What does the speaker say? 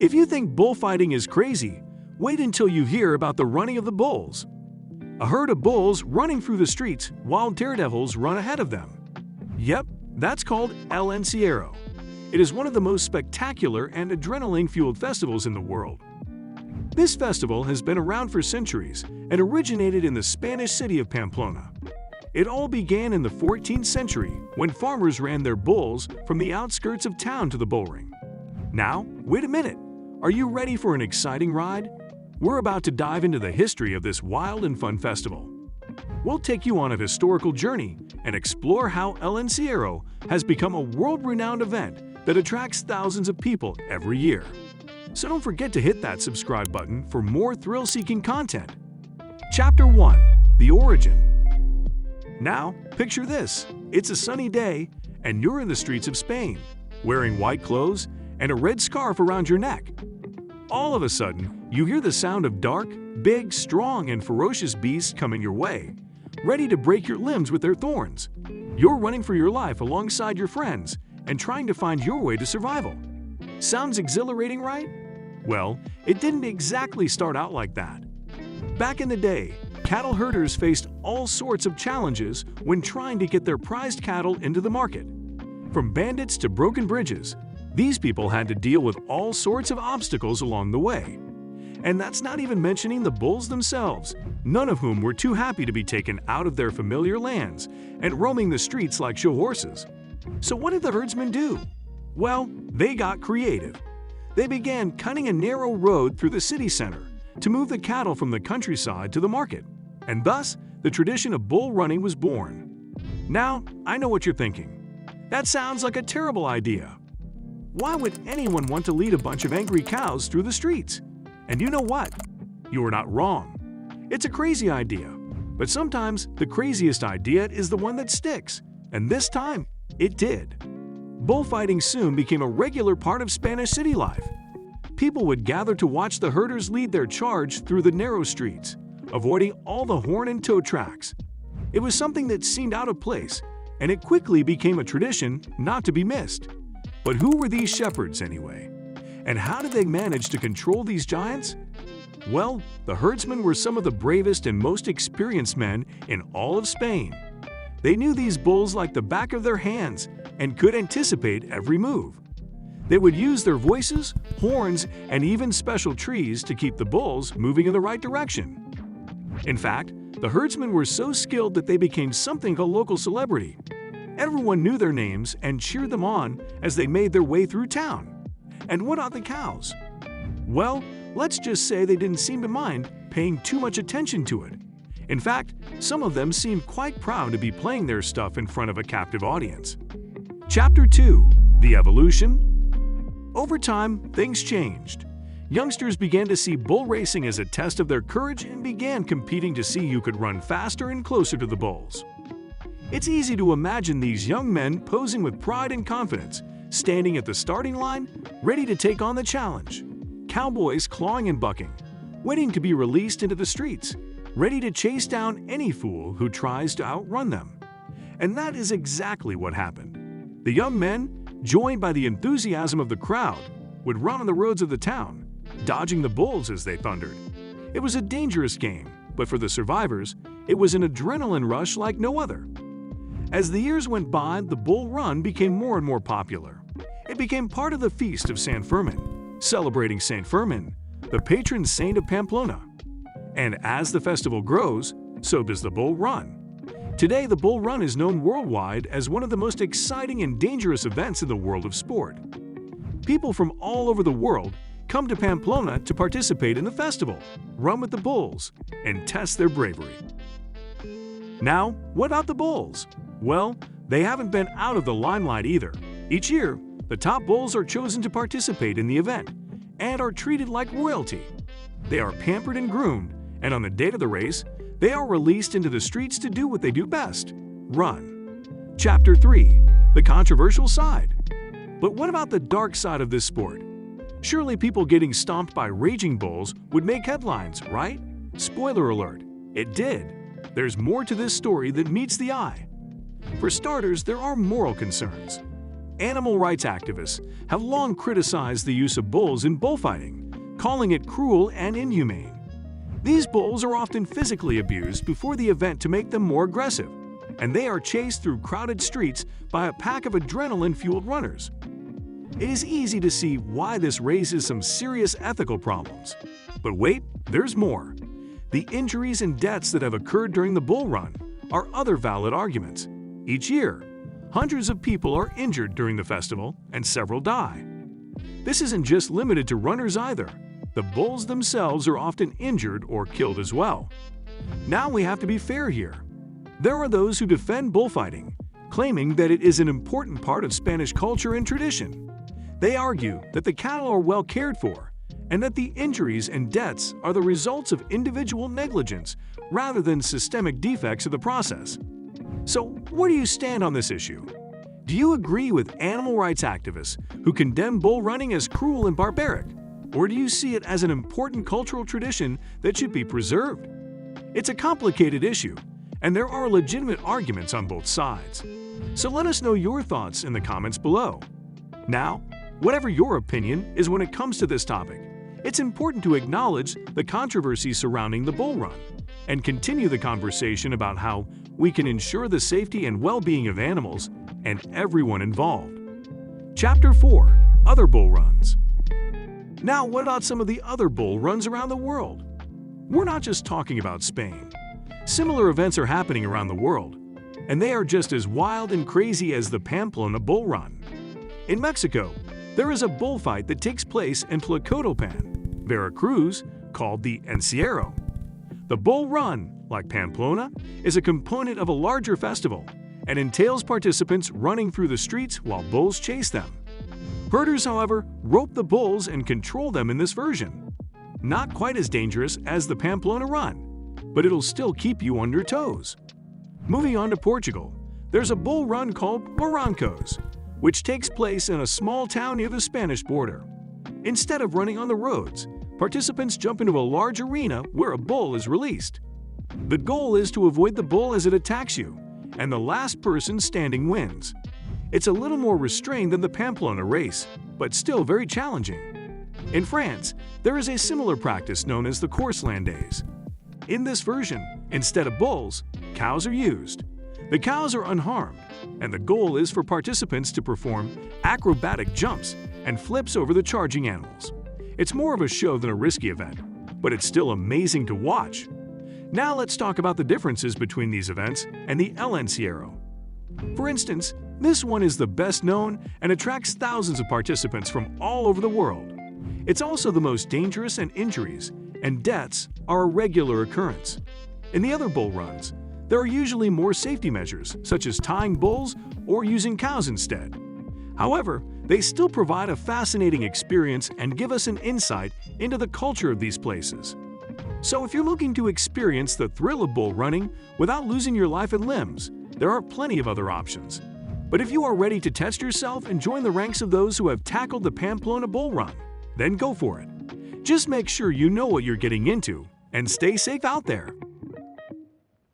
If you think bullfighting is crazy, wait until you hear about the running of the bulls. A herd of bulls running through the streets while daredevils run ahead of them. Yep, that's called El Encierro. It is one of the most spectacular and adrenaline-fueled festivals in the world. This festival has been around for centuries and originated in the Spanish city of Pamplona. It all began in the 14th century when farmers ran their bulls from the outskirts of town to the bullring. Now, wait a minute. Are you ready for an exciting ride? We're about to dive into the history of this wild and fun festival. We'll take you on a historical journey and explore how El Encierro has become a world-renowned event that attracts thousands of people every year. So don't forget to hit that subscribe button for more thrill-seeking content. Chapter 1. The Origin. Now, picture this. It's a sunny day, and you're in the streets of Spain, wearing white clothes and a red scarf around your neck. All of a sudden, you hear the sound of dark, big, strong, and ferocious beasts coming your way, ready to break your limbs with their thorns. You're running for your life alongside your friends and trying to find your way to survival. Sounds exhilarating, right? Well, it didn't exactly start out like that. Back in the day, cattle herders faced all sorts of challenges when trying to get their prized cattle into the market. From bandits to broken bridges, these people had to deal with all sorts of obstacles along the way. And that's not even mentioning the bulls themselves, none of whom were too happy to be taken out of their familiar lands and roaming the streets like show horses. So what did the herdsmen do? Well, they got creative. They began cutting a narrow road through the city center to move the cattle from the countryside to the market. And thus, the tradition of bull running was born. Now, I know what you're thinking. That sounds like a terrible idea. Why would anyone want to lead a bunch of angry cows through the streets? And you know what? You are not wrong. It's a crazy idea, but sometimes the craziest idea is the one that sticks, and this time, it did. Bullfighting soon became a regular part of Spanish city life. People would gather to watch the herders lead their charge through the narrow streets, avoiding all the horn and tow tracks. It was something that seemed out of place, and it quickly became a tradition not to be missed. But who were these shepherds anyway? And how did they manage to control these giants? Well, the herdsmen were some of the bravest and most experienced men in all of Spain. They knew these bulls like the back of their hands and could anticipate every move. They would use their voices, horns, and even special trees to keep the bulls moving in the right direction. In fact, the herdsmen were so skilled that they became something of a local celebrity. Everyone knew their names and cheered them on as they made their way through town. And what about the cows? Well, let's just say they didn't seem to mind paying too much attention to it. In fact, some of them seemed quite proud to be playing their stuff in front of a captive audience. Chapter 2. The Evolution. Over time, things changed. Youngsters began to see bull racing as a test of their courage and began competing to see who could run faster and closer to the bulls. It's easy to imagine these young men posing with pride and confidence, standing at the starting line, ready to take on the challenge. Cowboys clawing and bucking, waiting to be released into the streets, ready to chase down any fool who tries to outrun them. And that is exactly what happened. The young men, joined by the enthusiasm of the crowd, would run on the roads of the town, dodging the bulls as they thundered. It was a dangerous game, but for the survivors, it was an adrenaline rush like no other. As the years went by, the bull run became more and more popular. It became part of the feast of San Fermin, celebrating Saint Fermin, the patron saint of Pamplona. And as the festival grows, so does the bull run. Today, the bull run is known worldwide as one of the most exciting and dangerous events in the world of sport. People from all over the world come to Pamplona to participate in the festival, run with the bulls, and test their bravery. Now, what about the bulls? Well, they haven't been out of the limelight either. Each year, the top bulls are chosen to participate in the event and are treated like royalty. They are pampered and groomed, and on the date of the race, they are released into the streets to do what they do best: run. Chapter 3. The Controversial Side. But what about the dark side of this sport? Surely people getting stomped by raging bulls would make headlines, right? Spoiler alert, it did. There's more to this story than meets the eye. For starters, there are moral concerns. Animal rights activists have long criticized the use of bulls in bullfighting, calling it cruel and inhumane. These bulls are often physically abused before the event to make them more aggressive, and they are chased through crowded streets by a pack of adrenaline-fueled runners. It is easy to see why this raises some serious ethical problems. But wait, there's more. The injuries and deaths that have occurred during the bull run are other valid arguments. Each year, hundreds of people are injured during the festival and several die. This isn't just limited to runners either. The bulls themselves are often injured or killed as well. Now we have to be fair here. There are those who defend bullfighting, claiming that it is an important part of Spanish culture and tradition. They argue that the cattle are well cared for and that the injuries and deaths are the results of individual negligence rather than systemic defects of the process. So, where do you stand on this issue? Do you agree with animal rights activists who condemn bull running as cruel and barbaric? Or do you see it as an important cultural tradition that should be preserved? It's a complicated issue, and there are legitimate arguments on both sides. So let us know your thoughts in the comments below. Now, whatever your opinion is when it comes to this topic, it's important to acknowledge the controversy surrounding the bull run and continue the conversation about how we can ensure the safety and well-being of animals and everyone involved. Chapter 4: Other Bull Runs. Now, what about some of the other bull runs around the world? We're not just talking about Spain. Similar events are happening around the world, and they are just as wild and crazy as the Pamplona bull run. In Mexico, there is a bullfight that takes place in Tlacotalpan, Veracruz, called the Encierro. The bull run, like Pamplona, is a component of a larger festival and entails participants running through the streets while bulls chase them. Herders, however, rope the bulls and control them in this version. Not quite as dangerous as the Pamplona run, but it'll still keep you on your toes. Moving on to Portugal, there's a bull run called Barrancos, which takes place in a small town near the Spanish border. Instead of running on the roads, participants jump into a large arena where a bull is released. The goal is to avoid the bull as it attacks you, and the last person standing wins. It's a little more restrained than the Pamplona race, but still very challenging. In France, there is a similar practice known as the Courseland Days. In this version, instead of bulls, cows are used. The cows are unharmed, and the goal is for participants to perform acrobatic jumps and flips over the charging animals. It's more of a show than a risky event, but it's still amazing to watch. Now let's talk about the differences between these events and the El Encierro. For instance, this one is the best known and attracts thousands of participants from all over the world. It's also the most dangerous, and injuries and deaths are a regular occurrence. In the other bull runs, there are usually more safety measures, such as tying bulls or using cows instead. However, they still provide a fascinating experience and give us an insight into the culture of these places. So if you're looking to experience the thrill of bull running without losing your life and limbs, there are plenty of other options. But if you are ready to test yourself and join the ranks of those who have tackled the Pamplona bull run, then go for it. Just make sure you know what you're getting into and stay safe out there.